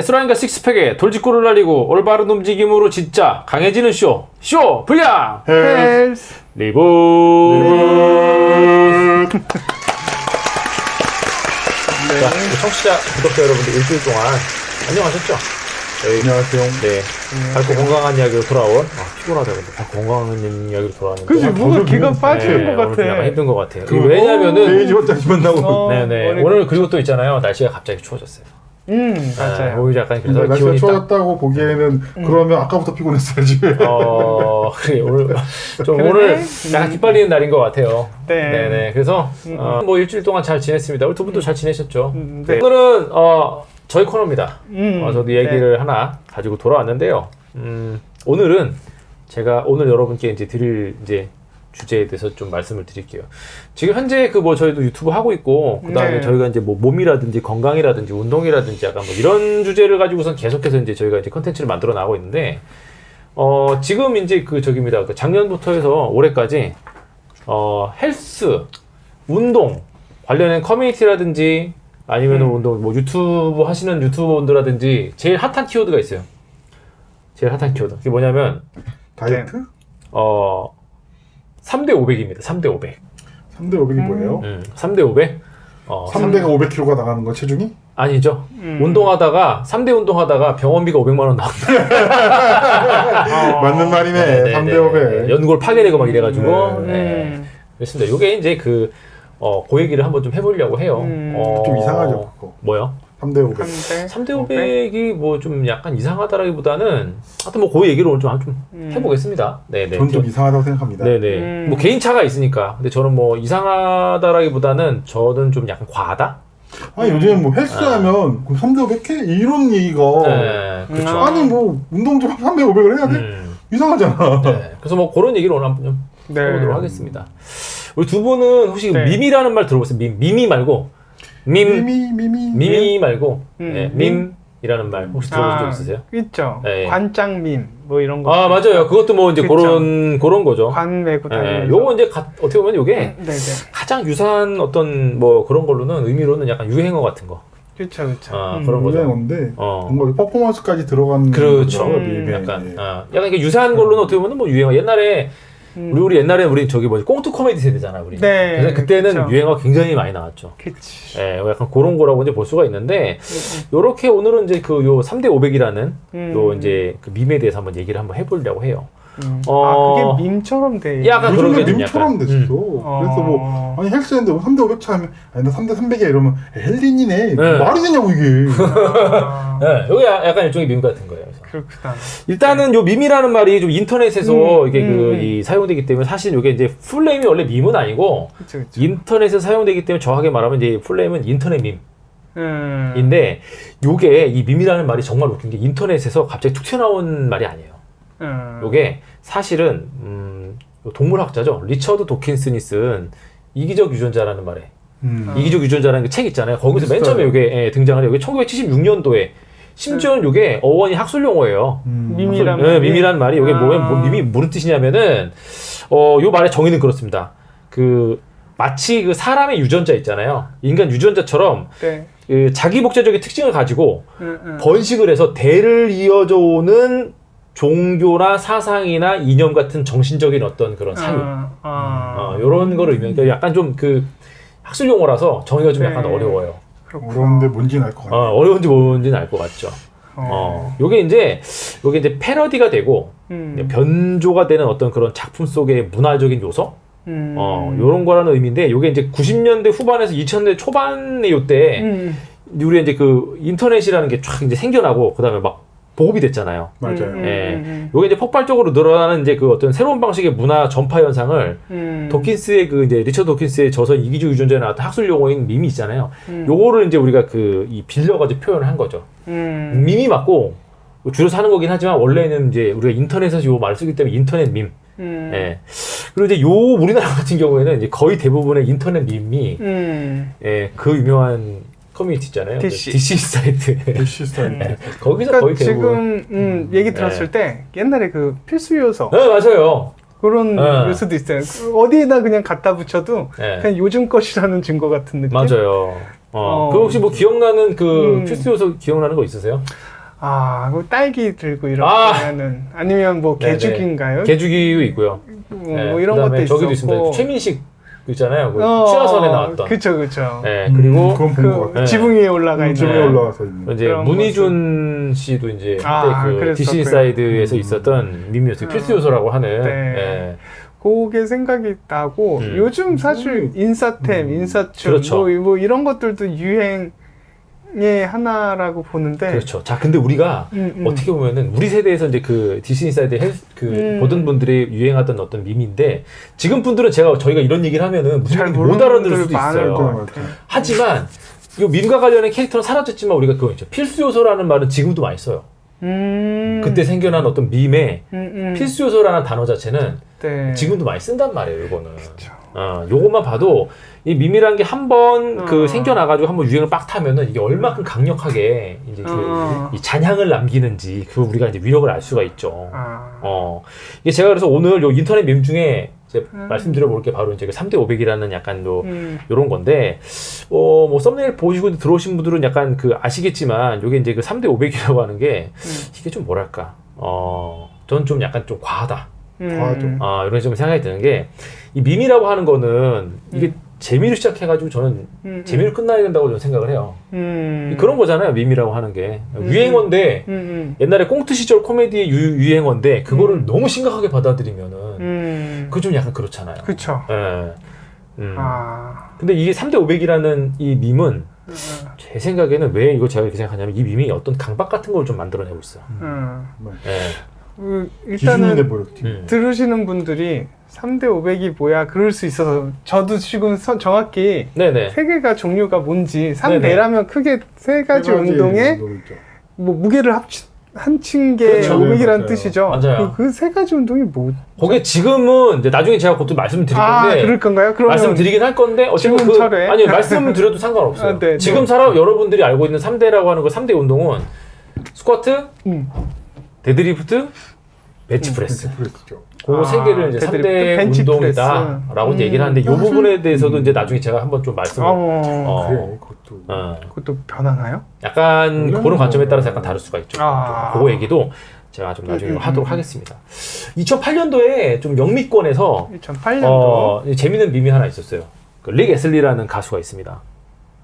S라인과 식스팩에 돌직구를 날리고 올바른 움직임으로 진짜 강해지는 쇼 불량 헬스 리부트. 자, 청취자 구독자 여러분들 일주일 동안 안녕하셨죠? 안녕하세요. 네, 밝고 건강한 이야기로 돌아온 피곤하다 근데 밝고 건강한 이야기로 돌아왔는데 그치, 뭔가 기가 빠진 것 오늘 좀 약간 같아. 힘든 것 같아요. 왜냐면은 데이지 혼자시 만나고. 네네 오늘 그리고 또 있잖아요, 날씨가 갑자기 추워졌어요. 맞아요. 오히려 약간 그래서 날씨가 기온이 추워졌다고 보기에는 그러면 아까부터 피곤했어야지. 그래 오늘 좀 그러네? 오늘 약간 기빨리는 날인 것 같아요. 네. 네네 그래서 뭐 일주일 동안 잘 지냈습니다. 우리 두 분도 잘 지내셨죠? 네. 오늘은 저희 코너입니다. 저도 얘기를 네. 하나 가지고 돌아왔는데요. 오늘은 제가 오늘 여러분께 이제 드릴 이제 주제에 대해서 좀 말씀을 드릴게요. 지금 현재 그 뭐 저희도 유튜브 하고 있고 그다음에 네. 저희가 이제 뭐 몸이라든지 건강이라든지 운동이라든지 약간 뭐 이런 주제를 가지고선 계속해서 이제 저희가 이제 컨텐츠를 만들어 나가고 있는데 지금 이제 그 저기입니다. 그 작년부터 해서 올해까지 헬스, 운동 관련된 커뮤니티라든지 아니면은 운동 뭐 유튜브 하시는 유튜버분들라든지 제일 핫한 키워드가 있어요. 제일 핫한 키워드. 그게 뭐냐면 다이어트? 3대 500입니다. 3대 500. 3대 500이 뭐예요? 3대 500. 3대가 500kg가 나가는 거 체중이? 아니죠. 운동하다가 3대 운동하다가 병원비가 500만 원 나온다. 맞는 말이네. 3대 500. 연골 파괴되고 막 이래가지고. 네. 네. 그렇습니다. 요게 이제 그 얘기를 한번 좀 해보려고 해요. 좀 이상하죠, 그거. 뭐요? 3대 500. 3대 500이 뭐 좀 약간 이상하다라기보다는 하여튼 뭐 그 얘기를 오늘 좀 해보겠습니다. 네네. 전 좀 이상하다고 생각합니다. 네네. 뭐 개인차가 있으니까. 근데 저는 뭐 이상하다라기보다는 저는 좀 약간 과하다? 아니 요즘 뭐 헬스하면 3대 500 해? 이런 얘기가. 네, 그렇죠. 아니 뭐 운동 좀 3대 500을 해야 돼? 이상하잖아. 네. 그래서 뭐 그런 얘기를 오늘 한번 좀 네. 해보도록 하겠습니다. 우리 두 분은 혹시 네. 밈이라는 말 들어보세요? 미미 말고. 미미 말고. 네, 밈이라는 말 혹시 들어보신 적 있으세요? 있죠. 네. 관장밈 뭐 이런 거. 아, 맞아요. 그것도 뭐 이제 그쵸. 그런 거죠. 관 메고 네, 다니면서. 요거 이제 어떻게 보면 요게 네네. 가장 유사한 어떤 뭐 그런 걸로는 의미로는 약간 유행어 같은 거. 그렇죠, 그렇죠. 그런 거죠. 유행어인데 어. 뭔가 그렇죠. 퍼포먼스까지 들어간 약간 약간 이게 유사한 걸로는 어떻게 보면 뭐 유행어. 옛날에 우리 옛날에 우리 저기 뭐지 꽁트 코미디 세대잖아 우리. 네, 그래서 그때는 그쵸. 유행어가 굉장히 많이 나왔죠. 그치. 예, 약간 그런 거라고 이제 볼 수가 있는데 요렇게 오늘은 이제 그 요 3대 500이라는 요 이제 그 밈에 대해서 한번 얘기를 한번 해보려고 해요. 그게 밈처럼 돼. 약간 그런 게 요즘에 좀 밈처럼 약간, 됐어. 그래서 뭐 아니 헬스했는데 3대 500 차면 아니 나 3대 300이야 이러면 헬린이네. 네. 말이 되냐고 이게. 네, 요게 약간 일종의 밈 같은 거예요. 그래서. 그렇구나. 일단은 요 밈이라는 말이 좀 인터넷에서 이게 이 사용되기 때문에 사실 요게 이제 풀네임이 원래 밈은 아니고 그쵸, 그쵸. 인터넷에서 사용되기 때문에 정확하게 말하면 이제 풀네임은 인터넷 밈. 음. 인데 요게 이 밈이라는 말이 정말 웃긴 게 인터넷에서 갑자기 툭 튀어나온 말이 아니에요. 요게 사실은 동물학자죠. 리처드 도킨슨이 쓴 이기적 유전자라는 말에 이기적 유전자라는 그 책 있잖아요. 거기서 맨 처음에 요게 등장을 해요. 요게 1976년도에 심지어는 요게 어원이 학술 용어예요. 밈이란 네, 밈이라는 말이 요게 밈이 무슨 뜻이냐면은 요 말의 정의는 그렇습니다. 그 마치 그 사람의 유전자 있잖아요. 인간 유전자처럼 네. 그 자기 복제적인 특징을 가지고 번식을 해서 대를 이어져 오는 종교나 사상이나 이념 같은 정신적인 어떤 그런 사유. 요런 거를 의미하니까 약간 좀 그 학술 용어라서 정의가 좀 약간 어려워요. 어려운데 뭔지는 알 것 같아. 어려운지 뭔지는 알 것 같죠. 요게 이제 패러디가 되고 변조가 되는 어떤 그런 작품 속의 문화적인 요소? 요런 거라는 의미인데 요게 이제 90년대 후반에서 2000년대 초반에 요때 우리 이제 그 인터넷이라는 게 쫙 이제 생겨나고 그다음에 막 보급이 됐잖아요. 맞아요. 예. 요게 이제 폭발적으로 늘어나는 이제 그 어떤 새로운 방식의 문화 전파 현상을 도킨스의 그 이제 리처드 도킨스의 저서 이기적 유전자에 나왔던 학술 용어인 밈이 있잖아요. 요거를 이제 우리가 그 이 빌려가지고 표현을 한 거죠. 밈이 맞고 줄여서 하는 거긴 하지만 원래는 이제 우리가 인터넷에서 요 말을 쓰기 때문에 인터넷 밈. 예. 그리고 이제 요 우리나라 같은 경우에는 이제 거의 대부분의 인터넷 밈이 그 유명한 커뮤니티 있잖아요. DC 사이트. DC 스타일. 거기서 그러니까 거의 대부분. 지금 얘기 들었을 때 옛날에 그 필수 요소 네, 맞아요. 그런 요소도 있어요. 어디에다 그냥 갖다 붙여도 그냥 요즘 것이라는 증거 같은 느낌? 맞아요. 그 혹시 뭐 기억나는 그 필수 요소 기억나는 거 있으세요? 그 딸기 들고 이렇게 아! 하는 아니면 뭐 네네. 개죽인가요? 개죽이도 있고요. 뭐 이런 그다음에 것도 저기도 있었고. 있습니다. 최민식 있잖아요. 그 취하선에 나왔던. 그쵸. 네, 그리고 그건 본 것 같아. 네. 지붕 위에 올라가 있는. 지붕에 올라가서 있는. 이제 그런 문희준 씨도 이제 그때 그 그랬었고요. 디스인사이드에서 있었던 밈이었어요. 필수 요소라고 하는. 네. 예. 그게 생각이 나고 요즘 사실 인사템, 인사춤 그렇죠. 뭐 이런 것들도 유행의 하나라고 보는데 그렇죠. 자, 근데 우리가 어떻게 보면은 우리 세대에서 이제 그 디스인사이드 보던 분들이 유행하던 어떤 밈인데 지금 분들은 저희가 이런 얘기를 하면은 무슨 잘 얘기인지 못 모르는 알아들을 수도 분들 많을 있어요. 것 같아요. 하지만 이 밈과 관련된 캐릭터는 사라졌지만 우리가 그거 있죠. 필수 요소라는 말은 지금도 많이 써요. 그때 생겨난 어떤 밈의 필수 요소라는 단어 자체는 네. 지금도 많이 쓴단 말이에요. 이거는. 요것만 봐도 이 밈이라는 게 한 번 그 생겨나가지고 한번 유행을 빡 타면은 이게 얼마큼 강력하게 이제 이 잔향을 남기는지 그 우리가 이제 위력을 알 수가 있죠. 이게 제가 그래서 오늘 요 인터넷 밈 중에 이제 말씀드려볼 게 바로 이제 그 3대 500이라는 약간 요런 건데, 뭐 썸네일 보시고 들어오신 분들은 약간 그 아시겠지만 요게 이제 그 3대 500이라고 하는 게 이게 좀 뭐랄까, 저는 좀 약간 좀 과하다. 이런 좀 생각이 드는 게 이 밈이라고 하는 거는 이게 재미로 시작해가지고 저는 재미로 끝나야 된다고 저는 생각을 해요. 그런 거잖아요. 밈이라고 하는 게 유행어인데 옛날에 꽁트 시절 코미디의 유행어인데 그거를 너무 심각하게 받아들이면은 그거 좀 약간 그렇잖아요. 그렇죠. 예. 근데 이게 3대 500이라는 이 밈은 제 생각에는 왜 이거 제가 이렇게 생각하냐면 이 밈이 어떤 강박 같은 걸 좀 만들어내고 있어요. 일단은 들으시는 분들이 3대 500이 뭐야 그럴 수 있어서 저도 지금 정확히 세 개가 종류가 뭔지 3대라면 크게 세 가지 운동에 뭐 무게를 합친 게 그렇죠. 500이라는 뜻이죠. 맞아요. 그 세 가지 운동이 뭐? 그게 지금은 이제 나중에 제가 그것도 말씀드릴 건데. 그럴 건가요? 그러면 말씀드리긴 할 건데 어쨌든 지금 철회? 아니 말씀을 드려도 상관없어요. 네, 지금 여러분들이 알고 있는 3대라고 하는 거 3대 운동은 스쿼트, 데드리프트, 벤치프레스. 그 세 개를 이제 3대 운동이다라고 얘기를 하는데 이 부분에 대해서도 이제 나중에 제가 한번 좀 말씀을 그래, 그것도 변하나요? 약간 그런 관점에 따라서 약간 다를 수가 있죠. 그거 얘기도 제가 좀 나중에 하도록 하겠습니다. 2008년도에 좀 영미권에서 2008년도 재밌는 밈이 하나 있었어요. 그 릭 애슬리라는 가수가 있습니다.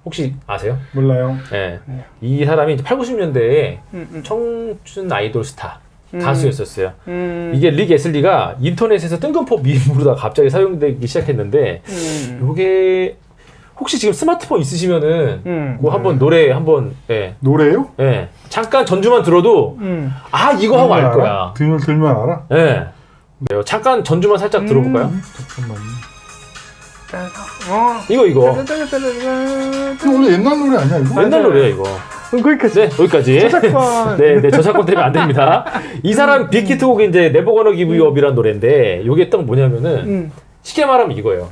혹시 아세요? 몰라요. 네. 이 사람이 이제 8, 90년대에 청춘 아이돌 스타 가수였었어요. 이게 릭 애슬리가 인터넷에서 뜬금포 밈으로다 갑자기 사용되기 시작했는데 요게 혹시 지금 스마트폰 있으시면은 그거 한번 노래 한번 노래요? 네. 잠깐 전주만 들어도 이거 하고 알 거야. 들면 알아? 네. 잠깐 전주만 살짝 들어볼까요? 잠깐만요. 이거 이거 원래 옛날 노래 아니야 이거? 옛날 노래야 이거. 거기까지. 네, 여기까지. 저작권. 네, 저작권 때문에 안 됩니다. 이 사람 빅히트곡이 이제 Never Gonna Give You Up이라는 노래인데 이게 딱 뭐냐면은 쉽게 말하면 이거예요.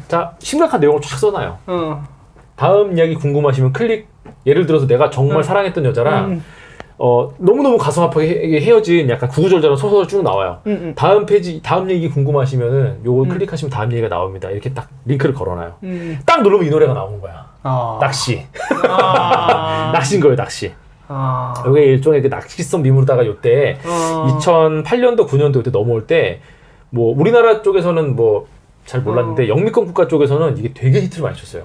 자, 심각한 내용을 쫙 써놔요. 다음 이야기 궁금하시면 클릭. 예를 들어서 내가 정말 사랑했던 여자랑 너무너무 가슴 아프게 헤어진 약간 구구절절한 소설이 쭉 나와요. 다음 페이지, 다음 얘기 궁금하시면은 요거 클릭하시면 다음 얘기가 나옵니다. 이렇게 딱 링크를 걸어놔요. 딱 누르면 이 노래가 나오는 거야. 낚시. 낚시인 거예요, 낚시. 이게 일종의 그 낚시성 밈으로다가 요때 2008년도, 9년도 요때 넘어올 때 뭐 우리나라 쪽에서는 뭐 잘 몰랐는데 영미권 국가 쪽에서는 이게 되게 히트를 많이 쳤어요.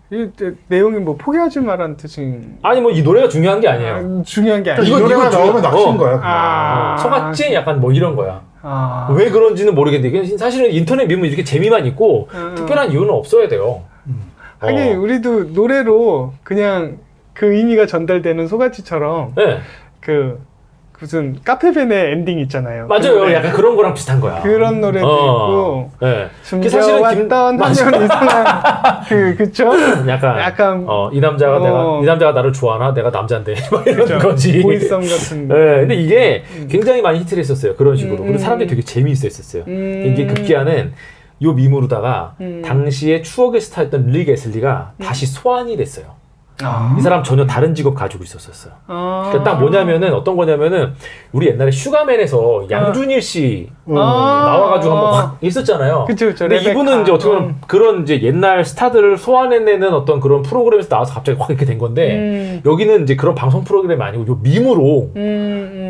이 내용이 뭐 포기하지 마라는 뜻이 아니 뭐 이 노래가 중요한 게 아니에요. 중요한 게 아니에요. 이 노래가 나오면 낚시인 거야. 속았지? 약간 뭐 이런 거야. 왜 그런지는 모르겠는데 사실은 인터넷 밈은 이렇게 재미만 있고 특별한 이유는 없어야 돼요. 하긴 우리도 노래로 그냥 그 의미가 전달되는 소같이처럼 그 무슨 카페벤의 엔딩 있잖아요. 맞아요. 약간 그런 거랑 비슷한 거야. 그런 노래도 있고. 사실은 하면 이상한 그쵸? 약간 이 남자가 나를 좋아하나? 내가 남잔데 이런 거지. 고의성 같은. 근데 이게 굉장히 많이 히트를 했었어요. 그런 식으로. 그리고 사람들이 되게 재미있었어요. 이게 급기야는 요 밈으로다가 당시에 추억의 스타였던 릭 애슬리가 다시 소환이 됐어요. 이 사람 전혀 다른 직업 가지고 있었어요. 그러니까 딱 뭐냐면은 어떤 거냐면은 우리 옛날에 슈가맨에서 양준일 씨 나와가지고 한번 확 있었잖아요. 그쵸. 근데 이분은 이제 어떻게 보면 그런 이제 옛날 스타들을 소환해내는 어떤 그런 프로그램에서 나와서 갑자기 확 이렇게 된 건데 여기는 이제 그런 방송 프로그램이 아니고 요 밈으로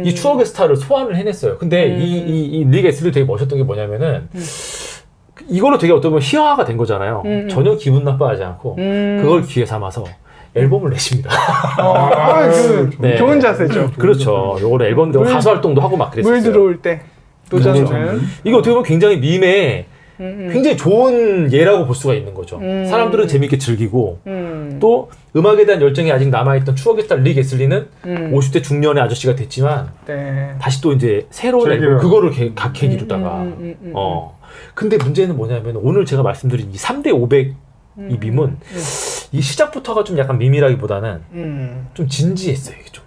이 추억의 스타를 소환을 해냈어요. 근데 이 릭 애슬리 되게 멋있던 게 뭐냐면은 이걸로 되게 어떤 보면 희화화가 된 거잖아요. 전혀 기분 나빠하지 않고 그걸 기회 삼아서 앨범을 내십니다. 네. 좋은 자세죠. 그렇죠. 요거를 앨범 내고 가수 활동도 하고 막 그랬어요. 물 들어올 때 도전을. 이거 어떻게 보면 굉장히 밈에 굉장히 좋은 예라고 볼 수가 있는 거죠. 사람들은 재밌게 즐기고 또 음악에 대한 열정이 아직 남아있던 추억의 스타 릭 애슬리는 50대 중년의 아저씨가 됐지만 다시 또 이제 새로운 앨범 그거를 계기로다가 근데 문제는 뭐냐면 오늘 제가 말씀드린 이 3대 500 이 밈은 이 시작부터가 좀 약간 밈이라기보다는 좀 진지했어요. 이게 좀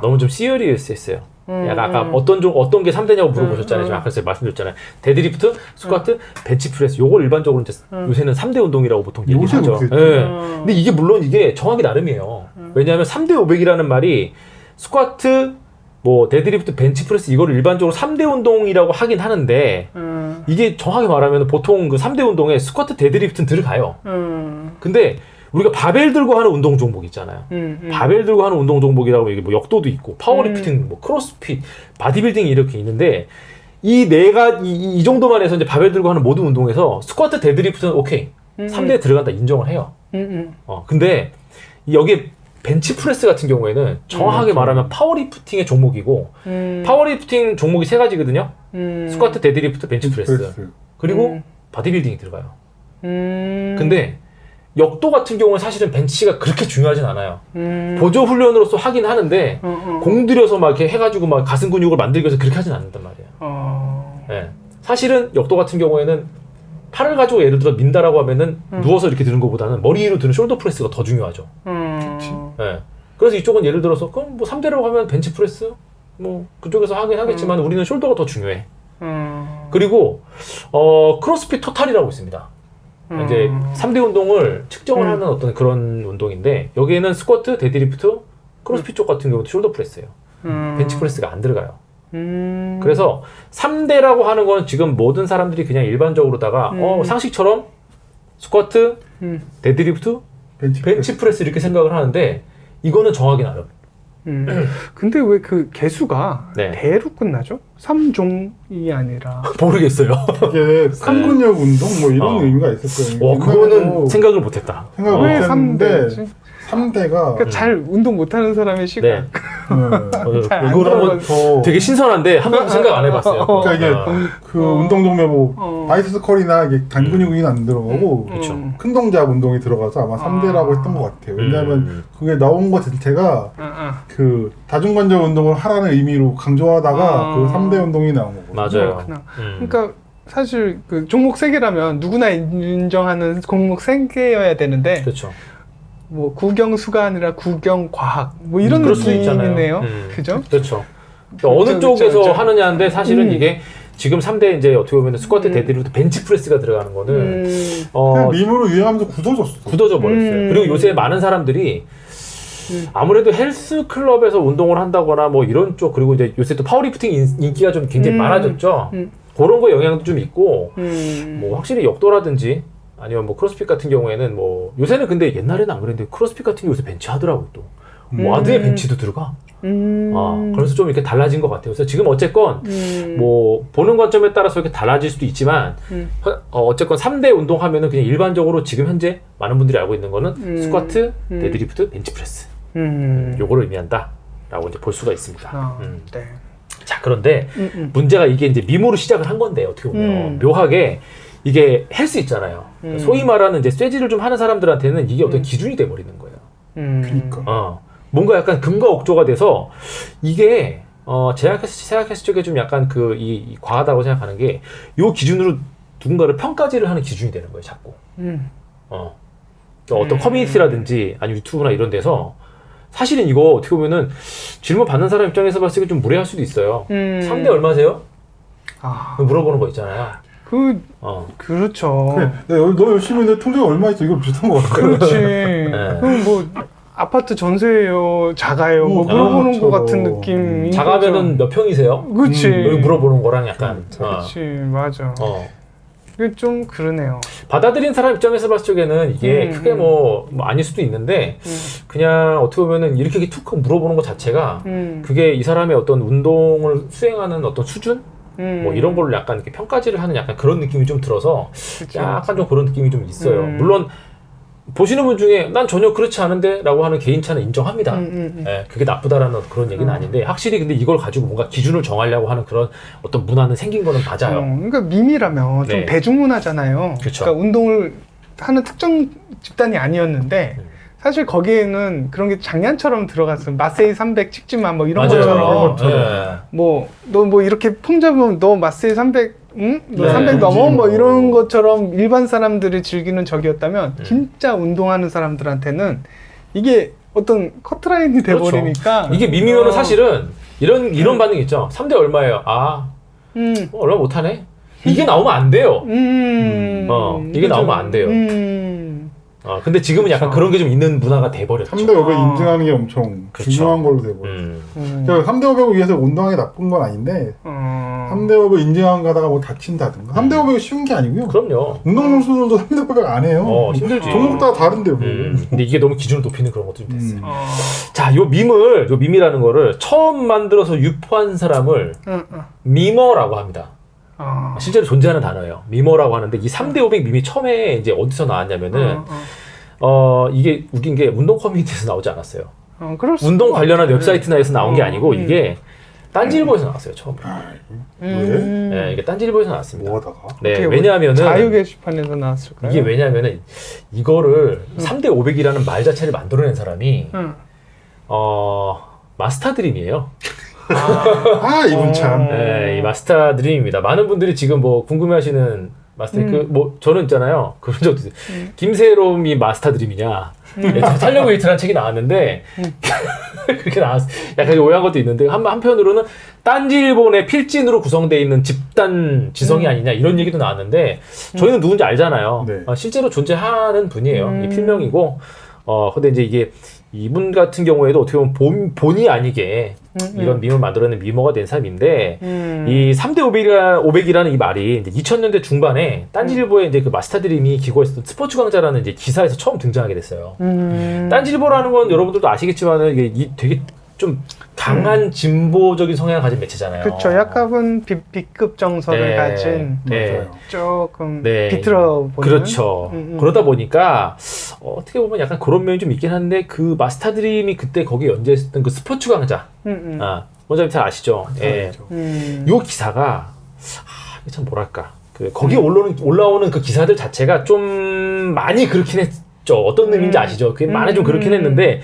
너무 좀 시리어스했어요. 약간 아까 어떤 게 3대냐고 물어보셨잖아요. 제가 아까 제가 말씀드렸잖아요. 데드리프트, 스쿼트, 벤치프레스. 요걸 일반적으로 이제 요새는 3대 운동이라고 보통 얘기하죠. 네. 근데 이게 물론 이게 정확히 나름이에요. 왜냐하면 3대 500이라는 말이 스쿼트, 뭐 데드리프트, 벤치프레스 이거를 일반적으로 3대 운동이라고 하긴 하는데 이게 정확히 말하면 보통 그 3대 운동에 스쿼트, 데드리프트는 들어가요. 근데 우리가 바벨 들고 하는 운동 종목 있잖아요. 바벨 들고 하는 운동 종목이라고 이게 뭐 역도도 있고 파워리프팅, 뭐 크로스핏, 바디빌딩 이렇게 있는데 이 정도만 해서 이제 바벨 들고 하는 모든 운동에서 스쿼트, 데드리프트는 오케이 3대에 들어간다 인정을 해요. 근데 여기에 벤치프레스 같은 경우에는 정확하게 말하면 파워리프팅의 종목이고 파워리프팅 종목이 3가지거든요. 스쿼트, 데드리프트, 벤치프레스 그리고 바디빌딩이 들어가요. 근데 역도 같은 경우는 사실은 벤치가 그렇게 중요하진 않아요. 보조 훈련으로서 하긴 하는데 공들여서 막 이렇게 해가지고 막 가슴 근육을 만들기 위해서 그렇게 하진 않는단 말이에요. 네. 사실은 역도 같은 경우에는 팔을 가지고 예를 들어 민다라고 하면은 누워서 이렇게 드는 것보다는 머리 위로 드는 숄더 프레스가 더 중요하죠. 네. 그래서 이쪽은 예를 들어서 그럼 뭐 3대라고 하면 벤치 프레스 뭐 그쪽에서 하긴 하겠지만 우리는 숄더가 더 중요해. 그리고 크로스핏 토탈이라고 있습니다. 이제 3대 운동을 측정을 하는 어떤 그런 운동인데 여기에는 스쿼트, 데드리프트, 크로스핏 쪽 같은 경우도 숄더 프레스예요. 벤치 프레스가 안 들어가요. 그래서 3대라고 하는 건 지금 모든 사람들이 그냥 일반적으로다가 상식처럼 스쿼트, 데드리프트, 벤치 프레스 이렇게 생각을 하는데 이거는 정확히 나름. 근데 왜 그 개수가 대로 끝나죠? 3종이 아니라 모르겠어요. 이게 삼근력 운동 뭐 이런 의미가 있을 거예요. 그거는 생각을 못했다. 왜 3대? 3대가 그러니까 잘 운동 못하는 사람의 시각. 이걸 한번 되게 신선한데 한 번도 생각 안 해봤어요. 그러니까 이게 그 운동 종목 뭐 바이스 컬이나 이게 단근육이 안 들어가고 큰 동작 운동이 들어가서 아마 3대라고 했던 것 같아요. 왜냐하면 그게 나온 것 자체가 그 다중관절 운동을 하라는 의미로 강조하다가 그 3대 운동이 나온 거거든요. 맞아요. 그러니까 사실 그 종목 3개라면 누구나 인정하는 종목 3개여야 되는데 그렇죠. 뭐 구경수가 아니라 구경과학 뭐 이런 느낌이네요. 그죠? 그렇죠. 어느 쪽에서 하느냐인데 사실은 이게 지금 3대 이제 어떻게 보면 스쿼트, 데드리프트, 벤치 프레스가 들어가는 거는 밈으로 유행하면서 굳어져 버렸어요. 그리고 요새 많은 사람들이 아무래도 헬스 클럽에서 운동을 한다거나 뭐 이런 쪽 그리고 이제 요새 또 파워리프팅 인기가 좀 굉장히 많아졌죠. 그런 거 영향도 좀 있고 뭐 확실히 역도라든지 아니면 뭐 크로스핏 같은 경우에는 뭐 요새는 근데 옛날에는 안 그랬는데 크로스핏 같은 경우 요새 벤치 하더라고 또 와드에 벤치도 들어가. 그래서 좀 이렇게 달라진 것 같아요. 그래서 지금 어쨌건 뭐 보는 관점에 따라서 이렇게 달라질 수도 있지만 어쨌건 3대 운동하면은 그냥 일반적으로 지금 현재 많은 분들이 알고 있는 거는 스쿼트, 데드리프트, 벤치프레스 요거를 의미한다라고 이제 볼 수가 있습니다. 네. 자 그런데 문제가 이게 이제 밈으로 시작을 한 건데 어떻게 보면 묘하게 이게 헬스 있잖아요. 소위 말하는 이제 쇠질을 좀 하는 사람들한테는 이게 어떤 기준이 돼 버리는 거예요. 그러니까. 뭔가 약간 금과 옥조가 돼서 이게 제약했을 적에 좀 약간 이 과하다고 생각하는 게 요 기준으로 누군가를 평가제를 하는 기준이 되는 거예요, 자꾸. 어떤 커뮤니티라든지 아니면 유튜브나 이런 데서 사실은 이거 어떻게 보면은 질문 받는 사람 입장에서 봤을 때 좀 무례할 수도 있어요. 3대 얼마세요? 물어보는 거 있잖아요. 그렇죠. 그래, 너 열심히 했는데 통장에 얼마 있어? 이거 비슷한 거 같아. 그렇지. 그럼 뭐 아파트 전세예요, 작아요, 뭐 물어보는 것 같은 느낌. 작아면은 몇 평이세요? 그렇지. 물어보는 거랑 약간. 그렇지, 맞아. 이게 좀 그러네요. 받아들인 사람 입장에서 봤을 적에는 이게 크게 뭐 아닐 수도 있는데 그냥 어떻게 보면은 이렇게 툭 물어보는 것 자체가 그게 이 사람의 어떤 운동을 수행하는 어떤 수준? 뭐 이런 걸로 약간 이렇게 평가질을 하는 약간 그런 느낌이 좀 들어서 그쵸, 약간 좀 그런 느낌이 좀 있어요. 물론 보시는 분 중에 난 전혀 그렇지 않은데 라고 하는 개인차는 인정합니다. 예, 그게 나쁘다라는 그런 얘기는 아닌데 확실히 근데 이걸 가지고 뭔가 기준을 정하려고 하는 그런 어떤 문화는 생긴 거는 맞아요. 그러니까 밈이라면 좀 네. 대중문화잖아요. 그쵸. 그러니까 운동을 하는 특정 집단이 아니었는데 사실 거기에는 그런 게 장난처럼 들어갔어. 마세이 300 찍지마 뭐 이런 맞아요. 것처럼 뭐 너 뭐 이렇게 폼 잡으면 너 마세이 300 응? 너 네. 300 넘어? 뭐 이런 것처럼 일반 사람들이 즐기는 적이었다면 진짜 운동하는 사람들한테는 이게 어떤 커트라인이 돼버리니까 그렇죠. 이게 밈이면은 사실은 이런 반응이 있죠. 3대 얼마예요? 얼마 못하네? 이게 나오면 안 돼요. 이게 나오면 안 돼요. 근데 지금은 약간 그런 게 좀 있는 문화가 돼버렸죠. 3대 500 인증하는 게 엄청 중요한 걸로 돼버렸죠. 그러니까 3대 500을 위해서 운동하기 나쁜 건 아닌데 3대 500 인증한 가다가 뭐 다친다든가 3대 500이 쉬운 게 아니고요. 그럼요. 운동선수들도 3대 500 안 해요. 힘들지. 종목마다 다른데요. 근데 이게 너무 기준을 높이는 그런 것도 좀 됐어요. 자, 요 밈이라는 거를 처음 만들어서 유포한 사람을 미머라고 합니다. 실제로 존재하는 단어예요. 미머라고 하는데 이 3대 500 밈이 처음에 이제 어디서 나왔냐면은 이게 웃긴 게 운동 커뮤니티에서 나오지 않았어요. 운동 관련한 웹사이트나에서 나온 게 아니고 이게 딴지일보에서 나왔어요, 처음에. 왜? 네, 이게 딴지일보에서 나왔습니다. 뭐하다가? 네, 왜냐하면은 자유 게시판에서 나왔을까요? 이게 왜냐하면은 이거를 3대 500이라는 말 자체를 만들어낸 사람이 마스터드림이에요. 이분 참. 네, 이 마스터드림입니다. 많은 분들이 지금 뭐 궁금해하시는 뭐 저는 있잖아요. 그런 적도 있어요. 김세롬이 마스터드림이냐? 살려고 이틀한 책이 나왔는데 그렇게 약간 오해한 것도 있는데 한편으로는 딴지일보 내 필진으로 구성되어 있는 집단 지성이 아니냐 이런 얘기도 나왔는데 저희는 누군지 알잖아요. 네. 실제로 존재하는 분이에요. 이 필명이고 근데 이제 이게 이분 같은 경우에도 어떻게 보면 본의 아니게 이런 밈을 만들어낸 미머가 된 사람인데 이 3대 500이라는 이 말이 이제 2000년대 중반에 딴지일보에 이제 그 마스터드림이 기고했었던 스포츠 강자라는 이제 기사에서 처음 등장하게 됐어요. 딴지일보라는 건 여러분들도 아시겠지만은 이게 되게 좀 강한 진보적인 성향을 가진 매체잖아요. 그렇죠. 약간은 B급 정서를 가진 조금 비틀어 보이는. 그렇죠. 그러다 보니까 어떻게 보면 약간 그런 면이 좀 있긴 한데 그 마스터드림이 그때 거기에 연재했던 그 스포츠 강자 원장님 잘 아시죠? 요 기사가 이게 참 뭐랄까 거기에 올라오는 그 기사들 자체가 좀 많이 그렇긴 했죠. 어떤 의미인지 아시죠? 그게 많이 좀 그렇긴 했는데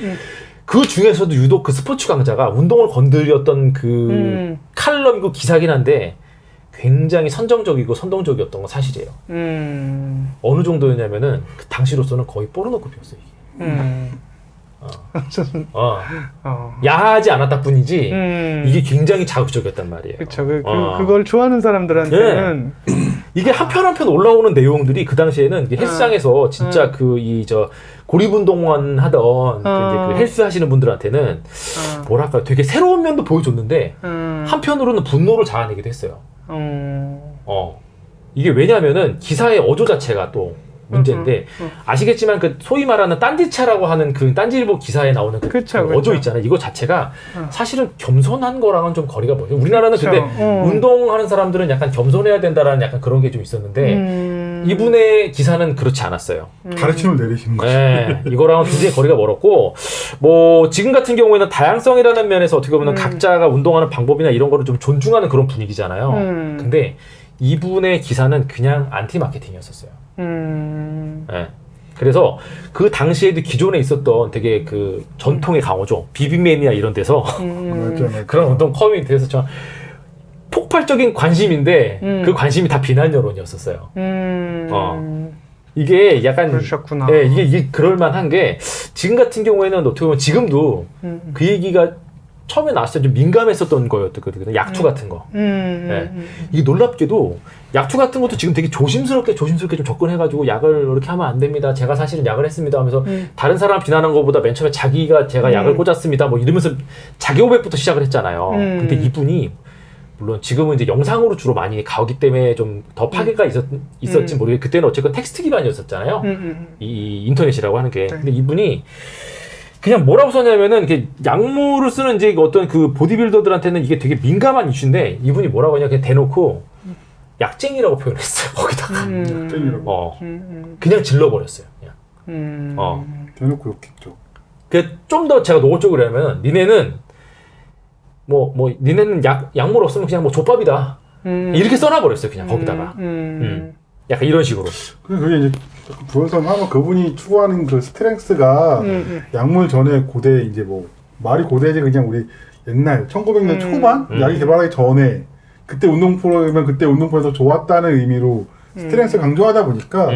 그 중에서도 유독 그 스포츠 강자가 운동을 건드렸던 그 칼럼이고 기사긴 한데 굉장히 선정적이고 선동적이었던 건 사실이에요. 어느 정도였냐면은 그 당시로서는 거의 포르노급이었어요. 야하지 않았다 뿐이지 이게 굉장히 자극적이었단 말이에요. 그렇죠. 그걸 좋아하는 사람들한테는 이게 한 편 한 편 올라오는 내용들이 그 당시에는 헬스장에서 진짜 고립운동원 하던 그 헬스 하시는 분들한테는 뭐랄까 되게 새로운 면도 보여줬는데 한편으로는 분노를 자아내기도 했어요. 이게 왜냐면은 기사의 어조 자체가 또 문제인데 아시겠지만 그 소위 말하는 딴지차라고 하는 그 딴지일보 기사에 나오는 그 어조 있잖아요. 이거 자체가 사실은 겸손한 거랑은 좀 거리가 멀어요. 우리나라는 근데 운동하는 사람들은 약간 겸손해야 된다라는 약간 그런 게 좀 있었는데 이분의 기사는 그렇지 않았어요. 가르침을 내리시는 거죠. 네, 이거랑은 굉장히 거리가 멀었고 뭐 지금 같은 경우에는 다양성이라는 면에서 어떻게 보면 각자가 운동하는 방법이나 이런 거를 좀 존중하는 그런 분위기잖아요. 근데 이분의 기사는 그냥 안티 마케팅이었었어요. 네. 그래서 그 당시에도 기존에 있었던 되게 그 전통의 강호죠. 비빔맨이나 이런 데서 그런 운동 커뮤니티에서 좀 폭발적인 관심인데 그 관심이 다 비난 여론이었었어요. 이게 약간 그러셨구나. 이게 그럴만한 게 지금 같은 경우에는 어떻게 보면 지금도 그 얘기가 처음에 나왔을 때 좀 민감했었던 거였거든요. 약투 같은 거. 네. 이게 놀랍게도 약투 같은 것도 지금 되게 조심스럽게 좀 접근해가지고 약을 이렇게 하면 안 됩니다. 제가 사실은 약을 했습니다 하면서 다른 사람 비난한 것보다 맨 처음에 제가 약을 꽂았습니다. 뭐 이러면서 자기 고백부터 시작을 했잖아요. 근데 이분이 물론 지금은 이제 영상으로 주로 많이 가기 때문에 좀 더 파괴가 있었지 모르겠는데 그때는 어쨌든 텍스트 기반이었었잖아요. 이 인터넷이라고 하는 게. 근데 이분이 그냥 뭐라고 썼냐면은 이게 약물을 쓰는 이제 어떤 그 보디빌더들한테는 이게 되게 민감한 이슈인데 이분이 뭐라고 하냐 그냥 대놓고 약쟁이라고 표현했어요. 거기다가 약쟁이라고. 그냥 질러버렸어요. 그냥. 대놓고 욕했죠. 그 좀 더 제가 노골적으로 하면 니네는 니네는 약물 없으면 그냥 뭐 족밥이다. 이렇게 써놔버렸어요. 그냥 거기다가. 약간 이런 식으로. 그게 이제 부연선 하면 그분이 추구하는 그 스트렝스가 약물 전에 고대 이제 뭐 말이 고대지 그냥 우리 옛날 1900년 초반 약이 개발하기 전에 그때 운동 프로에서 좋았다는 의미로 스트렝스 강조하다 보니까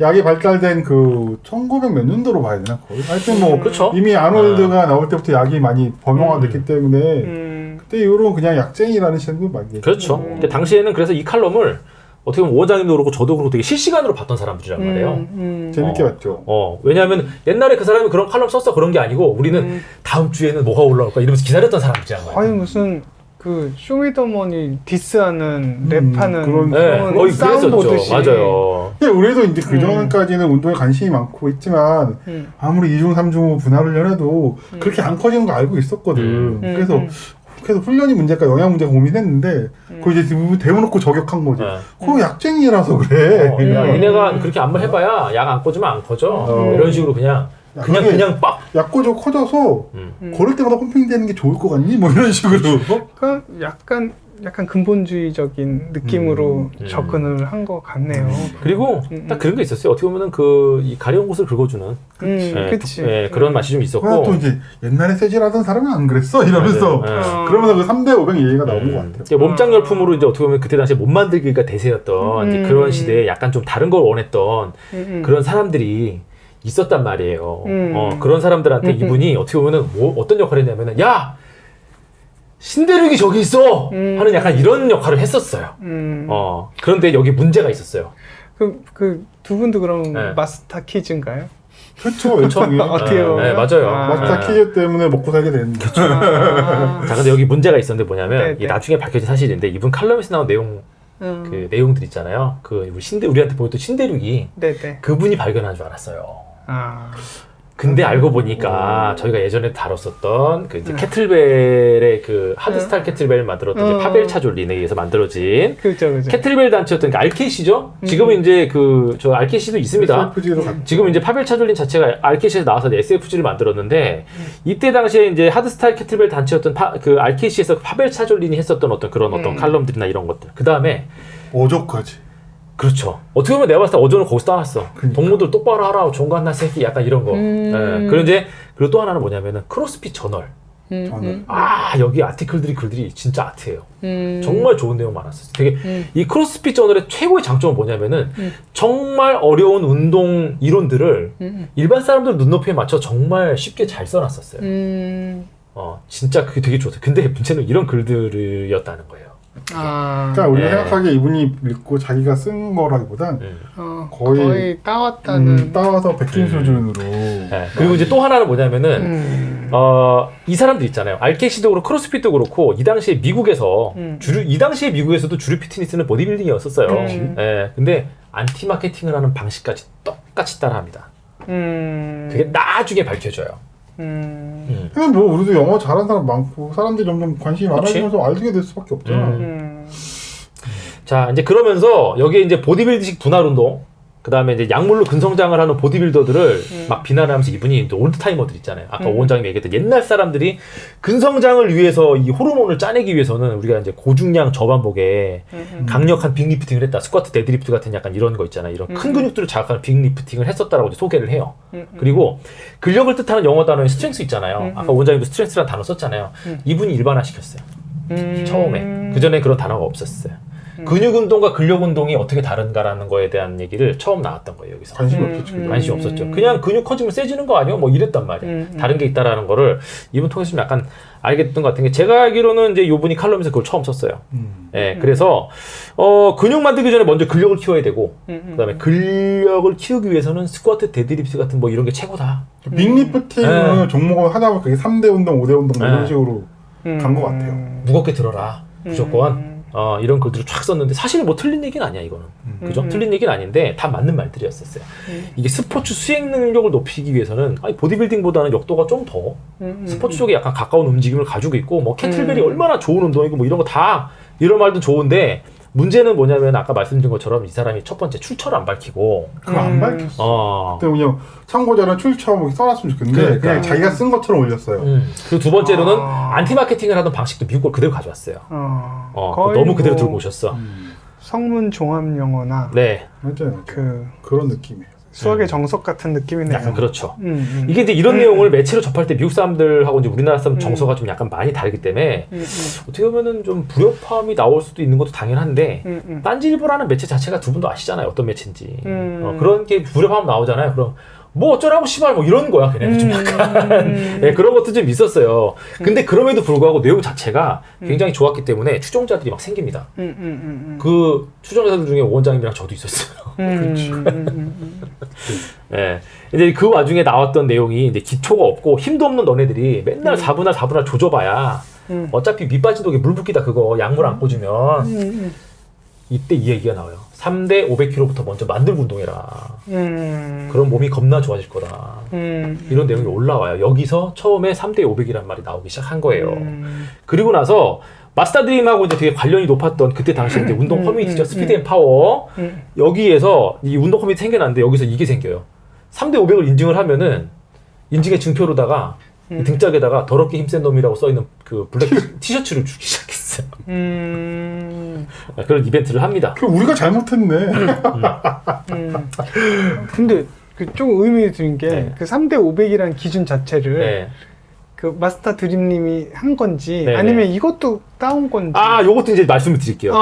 약이 발달된 그 1900 몇 년도로 봐야 되나 거의 하여튼 뭐 그렇죠. 이미 아놀드가 나올 때부터 약이 많이 범용화됐기 때문에 그때 이후로 그냥 약쟁이라는 시선도 많이 그렇죠. 근데 당시에는 그래서 이 칼럼을 어떻게 보면 원장님도 그렇고 저도 그렇고 되게 실시간으로 봤던 사람들이란 말이에요. 재밌게 봤죠. 왜냐하면 옛날에 그 사람이 그런 칼럼 썼어 그런 게 아니고 우리는 다음 주에는 뭐가 올라올까 이러면서 기다렸던 사람들이란 말이에요. 아니 무슨 그 쇼미더머니 디스하는 랩하는 그런 거의 싸움 보듯이. 맞아요. 근데 우리도 이제 그 전까지는 운동에 관심이 많고 있지만 아무리 2중, 3중 분할을 해도 그렇게 안 커지는 거 알고 있었거든. 그래서 훈련이 문제가 영양 문제가 고민했는데 그걸 이제 대놓고 저격한 거지. 그거 약쟁이라서 그래. 니네가 그렇게 안무 해봐야 약 안 꽂으면 안 커져. 이런 식으로 그냥 빡. 약고조 커져서 걸을 때마다 펌핑되는 게 좋을 것 같니? 뭐 이런 식으로. 그러니까 약간 근본주의적인 느낌으로 접근을 한 것 같네요. 그리고 딱 그런 게 있었어요. 어떻게 보면은 이 가려운 곳을 긁어주는 그런 맛이 좀 있었고. 또 이제 옛날에 세질하던 사람은 안 그랬어 이러면서 그러면서 그 3대 500 얘기가 나온 것 같아요. 몸짱 열풍으로 이제 어떻게 보면 그때 당시에 몸 만들기가 대세였던 이제 그런 시대에 약간 좀 다른 걸 원했던 그런 사람들이 있었단 말이에요. 그런 사람들한테 이분이 어떻게 보면은 어떤 역할을 했냐면은 야! 신대륙이 저기 있어! 하는 약간 이런 역할을 했었어요. 그런데 여기 문제가 있었어요. 그 두 분도 그럼 마스터 키즈인가요? 그렇죠. 어때요? 네, 맞아요. 마스터 키즈 때문에 먹고 살게 되는 거죠. 자, 근데 여기 문제가 있었는데 뭐냐면 이게 나중에 밝혀진 사실인데 이분 칼럼에서 나온 그 내용들 있잖아요. 우리한테 보였던 신대륙이 그분이 발견한 줄 알았어요. 근데 알고 보니까 저희가 예전에 다뤘었던 그 이제 캐틀벨의 그 하드스타일 캐틀벨을 만들었던 이제 파벨 차졸린에 의해서 만들어진 그렇죠. 캐틀벨 단체였던 그 RKC죠. 지금은 이제 저 RKC도 있습니다. 지금 이제 파벨 차졸린 자체가 RKC에서 나와서 SFG를 만들었는데 이때 당시에 이제 하드스타일 캐틀벨 단체였던 그 RKC에서 파벨 차졸린이 했었던 어떤 칼럼들이나 이런 것들. 그 다음에 어조까지. 그렇죠. 어떻게 보면 내가 봤을 때 어조는 거기서 따왔어. 그러니까. 동무들 똑바로 하라, 종갓나 새끼, 약간 이런 거. 그리고 또 하나는 뭐냐면은 크로스핏 저널. 여기 글들이 진짜 아트예요. 정말 좋은 내용 많았어요. 되게 이 크로스핏 저널의 최고의 장점은 뭐냐면은 정말 어려운 운동 이론들을 일반 사람들 눈높이에 맞춰 정말 쉽게 잘 써놨었어요. 진짜 그게 되게 좋았어요. 근데 문제는 이런 글들이었다는 거예요. 그러니까 우리가 생각하기에 이분이 읽고 자기가 쓴 거라기보단 거의 따왔다는 따와서 베낀 수준으로. 그리고 이제 또 하나는 뭐냐면은 이 사람들 있잖아요. RKC도 그렇고 크로스핏도 그렇고 이 당시에 미국에서 이 당시에 미국에서도 주류 피트니스는 보디빌딩이었었어요. 근데 안티 마케팅을 하는 방식까지 똑같이 따라합니다. 그게 나중에 밝혀져요. 근데 뭐 우리도 영어 잘하는 사람 많고 사람들이 점점 관심이 많아지면서 알게 될 수밖에 없잖아. 자, 이제 그러면서 여기에 이제 보디빌딩식 분할 운동, 그 다음에 이제 약물로 근성장을 하는 보디빌더들을 막 비난하면서 이분이 올드타이머들 있잖아요. 아까 오 원장님이 얘기했던 옛날 사람들이 근성장을 위해서 이 호르몬을 짜내기 위해서는 우리가 이제 고중량 저반복에 강력한 빅리프팅을 했다. 스쿼트, 데드리프트 같은 약간 이런 거 있잖아요. 이런 큰 근육들을 자극하는 빅리프팅을 했었다라고 이제 소개를 해요. 그리고 근력을 뜻하는 영어 단어에 스트렝스 있잖아요. 아까 원장님도 스트렝스라는 단어 썼잖아요. 이분이 일반화시켰어요. 처음에. 그 전에 그런 단어가 없었어요. 근육 운동과 근력 운동이 어떻게 다른가라는 거에 대한 얘기를 처음 나왔던 거예요, 여기서. 관심이 없었죠. 관심이 없었죠. 그냥 근육 커지면 세지는 거 아니야? 뭐 이랬단 말이에요. 다른 게 있다라는 거를 이분 통해서 좀 약간 알게 됐던 것 같은 게, 제가 알기로는 이제 요분이 칼럼에서 그걸 처음 썼어요. 예, 그래서 근육 만들기 전에 먼저 근력을 키워야 되고, 그다음에 근력을 키우기 위해서는 스쿼트, 데드리프트 같은 뭐 이런 게 최고다. 빅리프팅 종목을 하다 보면 그게 3대 운동, 5대 운동 이런 식으로 간 것 같아요. 무겁게 들어라. 무조건. 이런 글들을 쫙 썼는데, 사실 뭐 틀린 얘기는 아니야, 이거는. 그죠? 틀린 얘기는 아닌데, 다 맞는 말들이었었어요. 이게 스포츠 수행 능력을 높이기 위해서는, 아니, 보디빌딩보다는 역도가 좀 더, 스포츠 쪽에 약간 가까운 움직임을 가지고 있고, 뭐, 캐틀벨이 얼마나 좋은 운동이고, 뭐, 이런 거 다, 이런 말도 좋은데, 문제는 뭐냐면, 아까 말씀드린 것처럼 이 사람이 첫 번째 출처를 안 밝히고, 그거 안 밝혔어. 근데 그냥 참고자는 출처 뭐 써놨으면 좋겠는데, 그러니까. 그냥 자기가 쓴 것처럼 올렸어요. 그리고 두 번째로는 안티 마케팅을 하던 방식도 미국 걸 그대로 가져왔어요. 너무 그대로 들고 오셨어. 성문 종합 영어나 네, 맞아요. 그런 느낌이에요. 수학의 정석 같은 느낌이네요. 약간 그렇죠. 이게 이제 이런 내용을 매체로 접할 때 미국 사람들하고 이제 우리나라 사람 정서가 좀 약간 많이 다르기 때문에 어떻게 보면은 좀 불협화음이 나올 수도 있는 것도 당연한데, 딴지일보라는 매체 자체가 두 분도 아시잖아요, 어떤 매체인지. 그런 게 불협화음 나오잖아요. 그럼 뭐 어쩌라고 씨발 뭐 이런 거야, 걔네 좀 약간. 네, 그런 것도 좀 있었어요. 근데 그럼에도 불구하고 내용 자체가 굉장히 좋았기 때문에 추종자들이 막 생깁니다. 그 추종자들 중에 원장님이랑 저도 있었어요. 네. 이제 그 와중에 나왔던 내용이 이제 기초가 없고 힘도 없는 너네들이 맨날 4분할 조져봐야 어차피 밑빠진 독에 물 붓기다, 그거 약물 안 꽂으면. 이때 이 얘기가 나와요. 3대 500kg부터 먼저 만들고 운동해라. 그럼 몸이 겁나 좋아질 거다. 이런 내용이 올라와요. 여기서 처음에 3대 500이란 말이 나오기 시작한 거예요. 그리고 나서 마스터드림하고 이제 되게 관련이 높았던 그때 당시 이제 운동 커뮤니티죠. 스피드 앤 파워. 여기에서 이 운동 커뮤니티 생겨났는데, 여기서 이게 생겨요. 3대 500을 인증을 하면은, 인증의 증표로다가 이 등짝에다가 더럽게 힘센 놈이라고 써있는 그 블랙 티셔츠를 주기 시작했어요. 그런 이벤트를 합니다. 그 우리가 잘못했네. 근데 좀 의미 드는 게, 그 3대 500이라는 기준 자체를 그 마스터 드림님이 한 건지, 아니면 이것도 따온 건지. 요것도 이제 말씀을 드릴게요.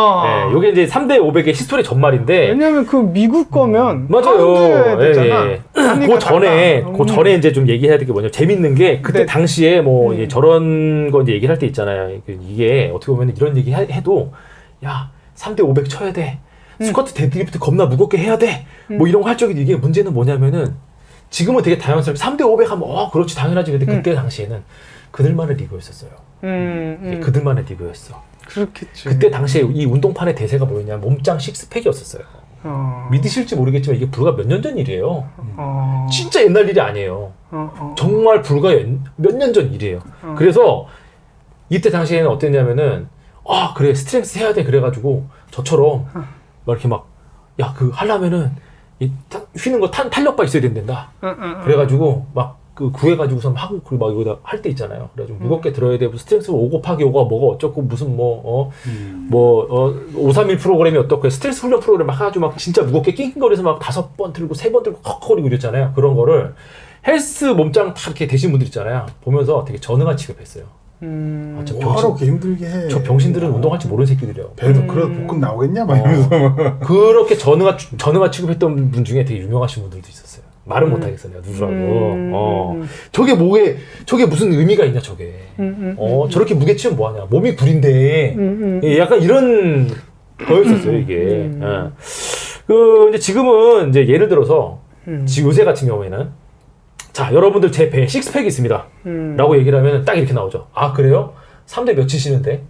요게 이제 3대 500의 히스토리 전말인데. 왜냐면 그 미국 거면 맞아요. 되잖아. 그 전에 이제 좀 얘기해야 될 게 뭐냐면, 재밌는 게 그때 당시에 뭐 이제 저런 거 이제 얘기를 할 때 있잖아요. 이게 어떻게 보면 이런 얘기 해도, 야, 3대 500 쳐야 돼. 스쿼트 데드리프트 겁나 무겁게 해야 돼. 뭐 이런 거 할 적에, 이게 문제는 뭐냐면은, 지금은 되게 다양스럽게 3대 500 하면 그렇지 당연하지. 근데 그때 당시에는 그들만의 리그였었어요. 그들만의 리그였어. 그렇겠지. 그때 당시에 이 운동판의 대세가 뭐였냐면 몸짱 식스팩이었었어요. 믿으실지 모르겠지만 이게 불과 몇 년 전 일이에요. 진짜 옛날 일이 아니에요. 정말 불과 몇 년 전 일이에요. 그래서 이때 당시에는 어땠냐면은, 그래 스트렝스 해야 돼 그래가지고 저처럼 막 이렇게 막, 야, 그 하려면은 휘는 거 탄력바 있어야 된단다. 그래가지고 막 그 구해가지고선 하고, 그리고 막 이거다 할 때 있잖아요. 그래가지고 무겁게 들어야 되고, 스트렝스 5 곱하기 5가 뭐가 어쩌고, 무슨 531 프로그램이 어떻고, 스트렝스 훈련 프로그램 막 해가지고 막 진짜 무겁게 낑낑거려서 막 5번 들고 3번 들고 헉헉거리고 이랬잖아요. 그런 거를 헬스 몸짱 다 이렇게 되신 분들 있잖아요. 보면서 되게 전능한 취급했어요. 저 그렇게 힘들게 해. 저 병신들은 운동할 줄 모르는 새끼들이에요. 배도 그런 복근 나오겠냐? 막 이러면서. 그렇게 전능한 취급했던 분 중에 되게 유명하신 분들도 있었어요. 말은 못하겠어, 내가 누구라고. 저게 무슨 의미가 있냐, 저게. 저렇게 무게 치면 뭐하냐. 몸이 구린데. 약간 이런 거였었어요, 이게. 이제 지금은 이제 예를 들어서, 요새 같은 경우에는, 자, 여러분들 제 배에 식스팩이 있습니다. 라고 얘기를 하면 딱 이렇게 나오죠. 그래요? 3대 몇 치시는데?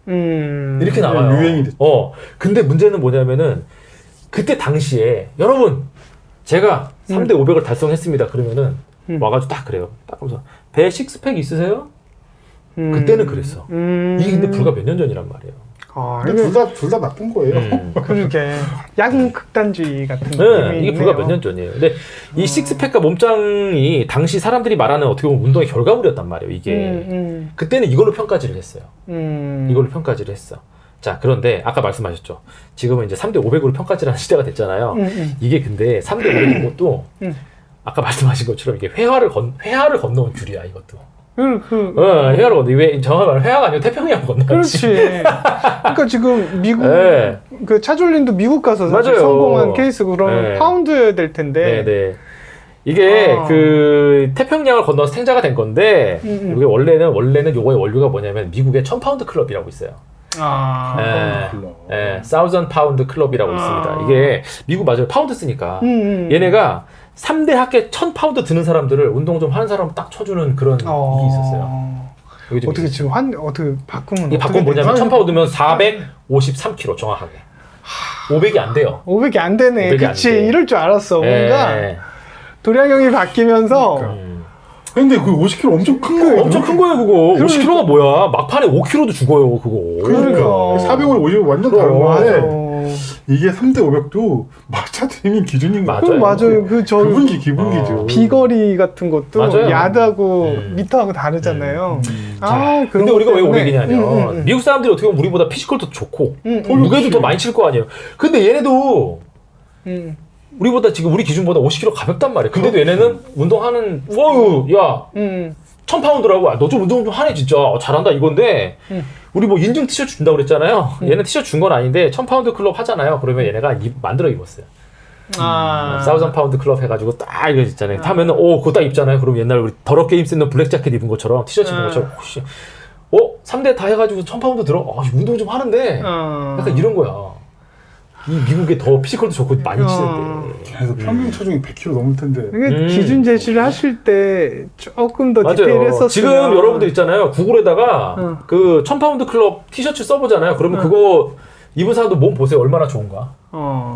이렇게 나와요. 유행이 됐죠. 근데 문제는 뭐냐면은, 그때 당시에, 여러분, 제가 3대 500을 달성했습니다. 그러면은, 와가지고 딱 그래요. 딱 그러면서, 배에 식스팩 있으세요? 그때는 그랬어. 이게 근데 불과 몇 년 전이란 말이에요. 근데 둘 다 나쁜 거예요. 그러게. 야근 극단주의 같은 느낌이 이게 불과 몇 년 전이에요. 근데 이 식스팩과 몸짱이 당시 사람들이 말하는 어떻게 보면 운동의 결과물이었단 말이에요. 이게 그때는 이걸로 평가지를 했어요. 이걸로 평가지를 했어. 자, 그런데 아까 말씀하셨죠. 지금은 이제 3대 500으로 평가지라는 시대가 됐잖아요. 이게 근데 3대 500인 것도 아까 말씀하신 것처럼 이게 회화를 건너온 귤이야, 이것도. 해화를 건너. 왜 정확히 말하면 해화가 아니고 태평양 건너. 그렇지. 그러니까 지금 미국 네. 그 차졸린도 미국 가서 맞아요. 성공한 케이스고 그러면 네. 파운드여야 될 텐데. 네. 이게 그 태평양을 건너서 생자가 된 건데 이게 원래는 요거의 원료가 뭐냐면 미국의 1000파운드 클럽이라고 있어요. 사우전 파운드 클럽이라고 있습니다. 이게 미국 맞아요. 파운드 쓰니까 얘네가 3대 합계 1000파운드 드는 사람들을 운동 좀 하는 사람 딱 쳐주는 그런 이게 있었어요. 어떻게 지금 어떻게 바꾸면 이게 바꾸면 뭐냐면 1000파운드면 453kg 정확하게. 500이 안 돼요. 500이 안 되네. 500이 그치. 안 돼. 이럴 줄 알았어. 뭔가 도량형이 바뀌면서 근데 그 50kg 엄청 큰 거예요. 엄청 큰 거예요 그거. 50kg가 뭐야. 막판에 5kg도 죽어요 그거. 그러니까 400을 50을 완전 다른 건데 맞아. 이게 3대 500도 맞춰 드리는 기준인 거예요. 맞아요. 맞아요. 기분기죠. 비거리 같은 것도 맞아요. 야드하고 미터하고 다르잖아요. 자, 그런 근데 우리가 왜 때문에. 500이냐면 미국 사람들이 어떻게 보면 우리보다 피지컬도 좋고 무게도 더 많이 칠 거 아니에요. 근데 얘네도 우리보다 지금 우리 기준보다 50kg 가볍단 말이에요. 근데도 얘네는 운동하는 와우 야 1000파운드라고 너 좀 운동 좀 하네 진짜 잘한다 이건데 우리 뭐 인증 티셔츠 준다고 그랬잖아요. 얘는 티셔츠 준 건 아닌데 1000파운드 클럽 하잖아요. 그러면 얘네가 만들어 입었어요. 사우전 파운드 클럽 해가지고 딱 이거 있잖아요. 하면은 그거 딱 입잖아요. 그럼 옛날 우리 더럽게 힘쓰는 블랙 자켓 입은 것처럼 티셔츠 입은 것처럼 혹시 3대 다 해가지고 1000파운드 들어? 운동 좀 하는데 약간 이런 거야. 이 미국에 더 피지컬도 좋고 많이 치는데 그래서 평균 체중이 100kg 넘을 텐데 이게 기준 제시를 하실 때 조금 더 디테일했었어요. 지금 여러분들 있잖아요. 구글에다가 그 1000파운드 클럽 티셔츠 써보잖아요. 그러면 그거 입은 사람도 몸 보세요. 얼마나 좋은가.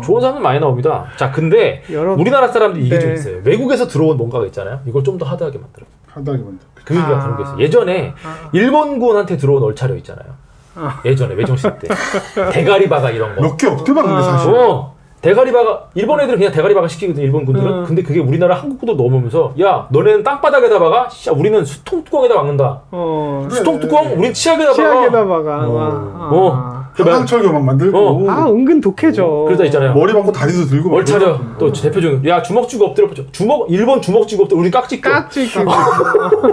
좋은 사람은 많이 나옵니다. 자, 근데 우리나라 사람들이 이게 좀 있어요. 외국에서 들어온 뭔가가 있잖아요. 이걸 좀 더 하드하게 만들어요. 하드하게 만들어. 그 얘기가 그런 게 있어요. 예전에 일본군한테 들어온 얼차려 있잖아요. 예전에 외정시대 때 대가리 바가 이런 거 몇 개 없더만 근데 사실. 대가리 바가 일본 애들은 그냥 대가리 바가 시키거든 일본 군들은. 근데 그게 우리나라 한국도 넘으면서 야 너네는 땅바닥에다 박아, 우리는 수통 뚜껑에다 박는다. 수통 뚜껑, 우린 치약에다 박아. 한강철교 막 만들고. 은근 독해져. 그러다 있잖아요. 머리 박고 다리도 들고. 얼차려 또 대표적인 야 주먹 쥐고 엎드려 일본 주먹 쥐고 엎드려 우린 깍지 끼고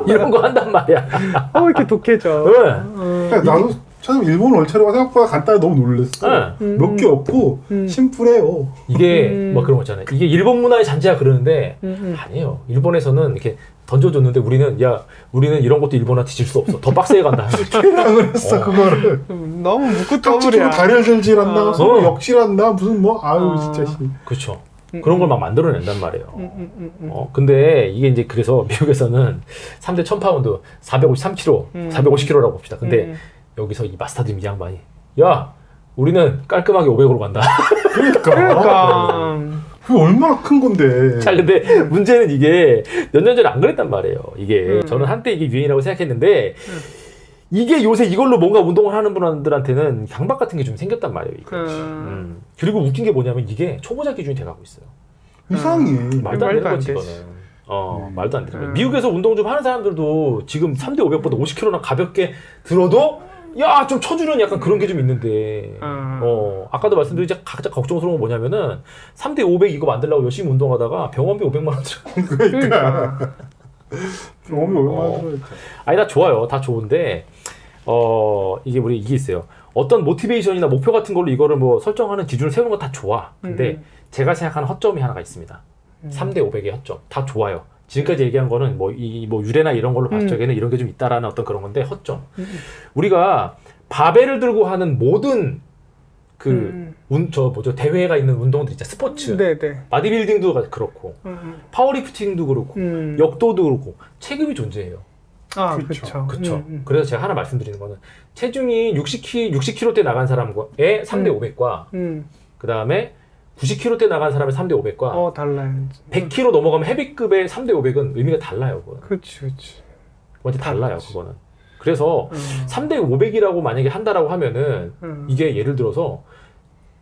이런 거 한단 말이야. 이렇게 독해져. 그러니까 나도 처음 일본 얼차려가 생각보다 간단해 너무 놀랐어. 몇 개 없고 심플해요. 이게 뭐 그런 거 있잖아요. 이게 일본 문화의 잔재야 그러는데 아니에요. 일본에서는 이렇게 던져줬는데 우리는 이런 것도 일본한테 질 수 없어. 더 빡세게 간다. 안 했어 그거를. 너무 묵고떠블이야. 다리를 들질한다. 서로 역질한다. 무슨 진짜. 그렇죠. 그런 걸 막 만들어낸단 말이에요. 근데 이게 이제 그래서 미국에서는 3대 1000파운드 453kg, 450kg라고 봅시다. 근데 여기서 이 마스터드 이 양반이 야 우리는 깔끔하게 500으로 간다. 그러니까. 그게 얼마나 큰 건데. 자, 근데 문제는 이게 몇 년 전에 안 그랬단 말이에요. 이게 저는 한때 이게 유행이라고 생각했는데 이게 요새 이걸로 뭔가 운동을 하는 분들한테는 강박 같은 게 좀 생겼단 말이에요. 이게. 그리고 웃긴 게 뭐냐면 이게 초보자 기준이 돼가고 있어요. 이상해. 말도 안 되는 거지 이거는. 말도 안 되는 거예요. 미국에서 운동 좀 하는 사람들도 지금 3대 500보다 50kg나 가볍게 들어도 야 좀 쳐주는 약간 그런 게 좀 있는데 아까도 말씀드린 각자 걱정스러운 건 뭐냐면은 3대 500 이거 만들려고 열심히 운동하다가 병원비 500만 원 들어. 그러니까 병원비 500만 원 들어있죠. 아니 다 좋아요. 다 좋은데 이게 우리 이게 있어요. 어떤 모티베이션이나 목표 같은 걸로 이거를 뭐 설정하는 기준을 세우는 건 다 좋아. 근데 제가 생각하는 허점이 하나가 있습니다. 3대 500의 허점. 다 좋아요. 지금까지 얘기한 거는 뭐 유래나 이런 걸로 봤을 적에는 이런 게 좀 있다라는 어떤 그런 건데 허점. 우리가 바벨을 들고 하는 모든 대회가 있는 운동들 있잖아. 스포츠. 바디빌딩도 그렇고 파워리프팅도 그렇고 역도도 그렇고 체급이 존재해요. 그렇죠. 그래서 제가 하나 말씀드리는 거는 체중이 60kg대 나간 사람의 3대 500과 그 다음에 90kg대 나간 사람의 3대 500과 달라요. 100kg 넘어가면 헤비급의 3대 500은 의미가 달라요. 그거는. 그렇지. 완전 달라요. 그거는. 그래서 3대 500이라고 만약에 한다라고 하면은 이게 예를 들어서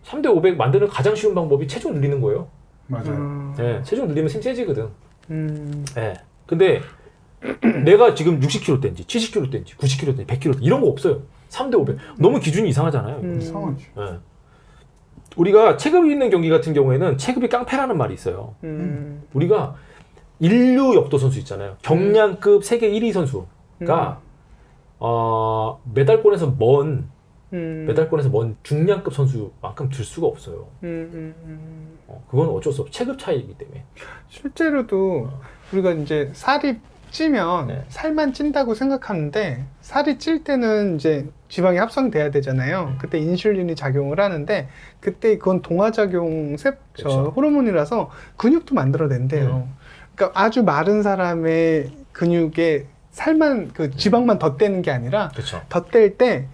3대 500 만드는 가장 쉬운 방법이 체중 늘리는 거예요. 맞아요. 네, 체중 늘리면 세지거든. 네. 근데 내가 지금 60kg대인지 70kg대인지 90kg대인지 100kg 이런 거 없어요. 3대 500. 너무 기준이 이상하잖아요. 이상하지. 네. 우리가 체급이 있는 경기 같은 경우에는 체급이 깡패라는 말이 있어요. 우리가 인류 역도 선수 있잖아요. 경량급 세계 1위 선수. 메달권에서 먼 중량급 선수만큼 들 수가 없어요. 그건 어쩔 수 없어. 체급 차이이기 때문에. 실제로도 우리가 이제 살이 찌면 네. 살만 찐다고 생각하는데 살이 찔 때는 이제 지방이 합성돼야 되잖아요. 그때 인슐린이 작용을 하는데 그때 그건 동화작용 그렇죠. 호르몬이라서 근육도 만들어낸대요. 그러니까 아주 마른 사람의 근육에 살만 그 지방만 덧대는 게 아니라 그렇죠. 덧댈 때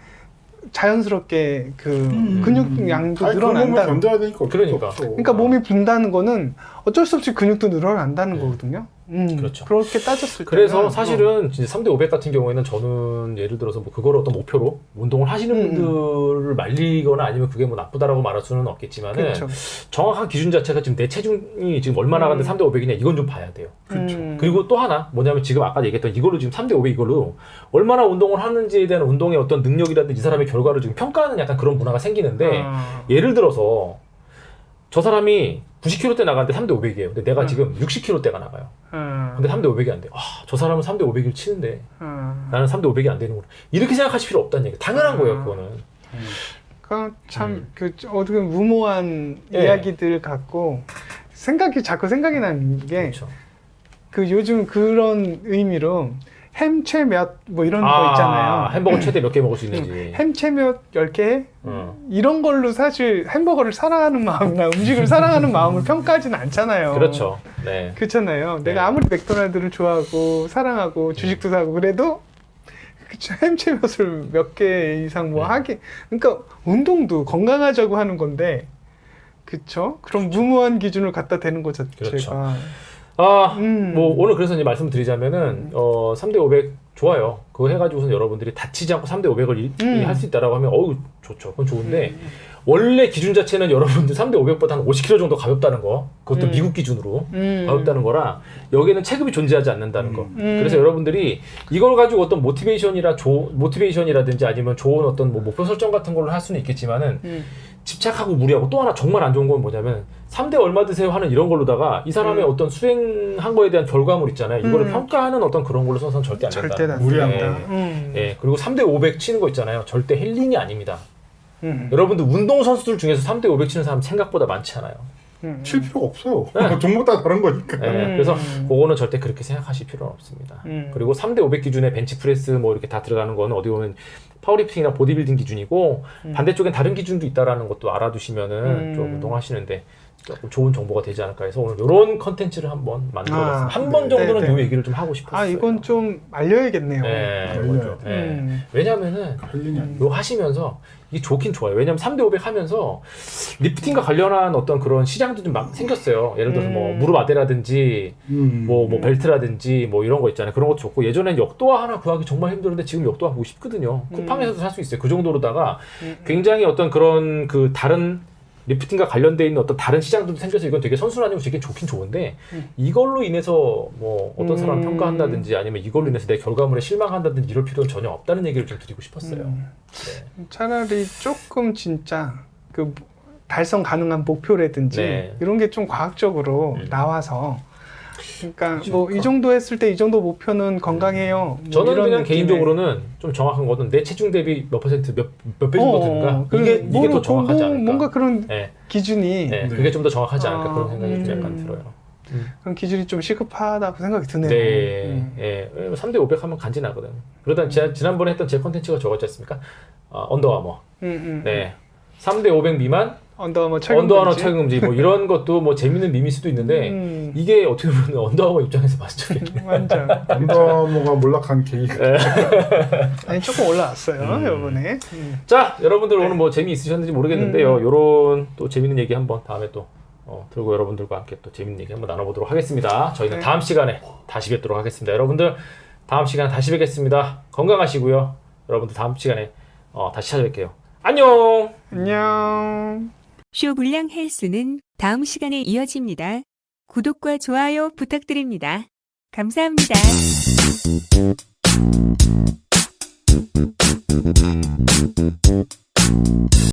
자연스럽게 그 근육량도 늘어난다. 견뎌야 되니까. 그러니까. 그러니까 몸이 붓다는 거는 어쩔 수 없이 근육도 늘어난다는 거거든요. 그렇죠. 그렇게 따졌을 때. 그래서 사실은 진짜 3대 500 같은 경우에는 저는 예를 들어서 뭐 그걸 어떤 목표로 운동을 하시는 분들을 말리거나 아니면 그게 뭐 나쁘다라고 말할 수는 없겠지만은 그렇죠. 정확한 기준 자체가 지금 내 체중이 지금 얼마나 가는데 3대 500이냐 이건 좀 봐야 돼요. 그렇죠. 그리고 또 하나 뭐냐면 지금 아까 얘기했던 이걸로 지금 3대 500 이걸로 얼마나 운동을 하는지에 대한 운동의 어떤 능력이라든지 이 사람의 결과를 지금 평가하는 약간 그런 문화가 생기는데 예를 들어서 저 사람이 90kg대 나가는데 3대 500이에요. 근데 내가 지금 60kg대가 나가요. 근데 3대 500이 안 돼. 저 사람은 3대 500을 치는데 나는 3대 500이 안 되는구나. 이렇게 생각하실 필요 없다는 얘기. 당연한 거예요, 그거는. 그러니까 참 어떻게 보면 무모한 이야기들 갖고 자꾸 생각이 나는 게 그렇죠. 그 요즘 그런 의미로 햄채 몇 뭐 이런 거 있잖아요. 햄버거 최대 몇 개 먹을 수 있는지. 햄채 몇 10개? 이런 걸로 사실 햄버거를 사랑하는 마음이나 음식을 사랑하는 마음을 평가하지는 않잖아요. 그렇죠. 네. 그렇잖아요. 네. 내가 아무리 맥도날드를 좋아하고 사랑하고 주식도 사고 그래도 햄채 몇을 몇 개 이상 뭐 하게. 그러니까 운동도 건강하자고 하는 건데 그쵸? 그럼 무모한 기준을 갖다 대는 거 자체가. 그렇죠. 뭐 오늘 그래서 이제 말씀드리자면은 3대 500 좋아요. 그거 해가지고선 여러분들이 다치지 않고 3대 500을 할 수 있다라고 하면 어우 좋죠. 그건 좋은데 원래 기준 자체는 여러분들 3대 500보다 한 50kg 정도 가볍다는 거. 그것도 미국 기준으로 가볍다는 거라 여기에는 체급이 존재하지 않는다는 거. 그래서 여러분들이 이걸 가지고 어떤 모티베이션이라든지 아니면 좋은 어떤 뭐 목표 설정 같은 걸로 할 수는 있겠지만은 집착하고 무리하고 또 하나 정말 안 좋은 건 뭐냐면 3대 얼마 드세요 하는 이런 걸로다가 이 사람의 어떤 수행한 거에 대한 결과물 있잖아요. 이거를 평가하는 어떤 그런 걸로 써서는 절대 안 된다. 절대 안 무리합니다. 예, 그리고 3대 500 치는 거 있잖아요. 절대 힐링이 아닙니다. 여러분들 운동선수들 중에서 3대 500 치는 사람 생각보다 많지 않아요. 칠 필요가 없어요. 종목 다 다른 거니까. 그래서 그거는 절대 그렇게 생각하실 필요는 없습니다. 그리고 3대 500 기준에 벤치프레스 뭐 이렇게 다 들어가는 거는 어디 보면 파워리프팅이나 보디빌딩 기준이고 반대쪽엔 다른 기준도 있다라는 것도 알아두시면은 좀 운동하시는데 조금 좋은 정보가 되지 않을까 해서 오늘 이런 컨텐츠를 한번 만들어봤습니다. 한 번 정도는 이 얘기를 좀 하고 싶었어요. 이건 좀 알려야겠네요. 왜냐면은 이거 하시면서 이게 좋긴 좋아요. 왜냐면 3대 500 하면서 리프팅과 관련한 어떤 그런 시장도 좀 막 생겼어요. 예를 들어서 뭐 무릎 아대라든지 뭐 벨트라든지 뭐 이런 거 있잖아요. 그런 것도 좋고 예전엔 역도화 하나 구하기 정말 힘들었는데 지금 역도화 보기 쉽거든요. 쿠팡에서도 살 수 있어요. 그 정도로다가 굉장히 어떤 그런 그 다른 리프팅과 관련되어 있는 어떤 다른 시장들도 생겨서 이건 되게 선순환이고 되게 좋긴 좋은데 이걸로 인해서 뭐 어떤 사람을 평가한다든지 아니면 이걸로 인해서 내 결과물에 실망한다든지 이럴 필요는 전혀 없다는 얘기를 좀 드리고 싶었어요. 네. 차라리 조금 진짜 그 달성 가능한 목표라든지 이런 게 좀 과학적으로 나와서 그러니까 뭐 이 정도 했을 때 이 정도 목표는 건강해요. 뭐 저는 이런 그냥 느낌의. 개인적으로는 좀 정확한 거는 내 체중 대비 몇 퍼센트 몇 배 정도 드는가 이게 더 정확하지 않을까. 뭔가 그런 기준이 그게 좀 더 정확하지 않을까 그런 생각이 좀 약간 들어요. 그런 기준이 좀 시급하다고 생각이 드네요. 네. 3대 500 하면 간지나거든. 그러다 지난번에 했던 제 콘텐츠가 저거지 않습니까? 언더아머. 네. 3대 500 미만 언더아머 착용금지 뭐 이런 것도 뭐 재밌는 밈일 수도 있는데 이게 어떻게 보면 언더아머 입장에서 봤을 때 완전 언더아머가 몰락한 계기가 아니 조금 올라왔어요 이번에. 자 여러분들 오늘 뭐 재미 있으셨는지 모르겠는데요. 요런 또 재밌는 얘기 한번 다음에 또 들고 여러분들과 함께 또 재밌는 얘기 한번 나눠보도록 하겠습니다. 저희는 다음 시간에 다시 뵙도록 하겠습니다. 여러분들 다음 시간에 다시 뵙겠습니다. 건강하시고요. 여러분들 다음 시간에 다시 찾아뵐게요. 안녕. 안녕. 쇼불량 헬스는 다음 시간에 이어집니다. 구독과 좋아요 부탁드립니다. 감사합니다.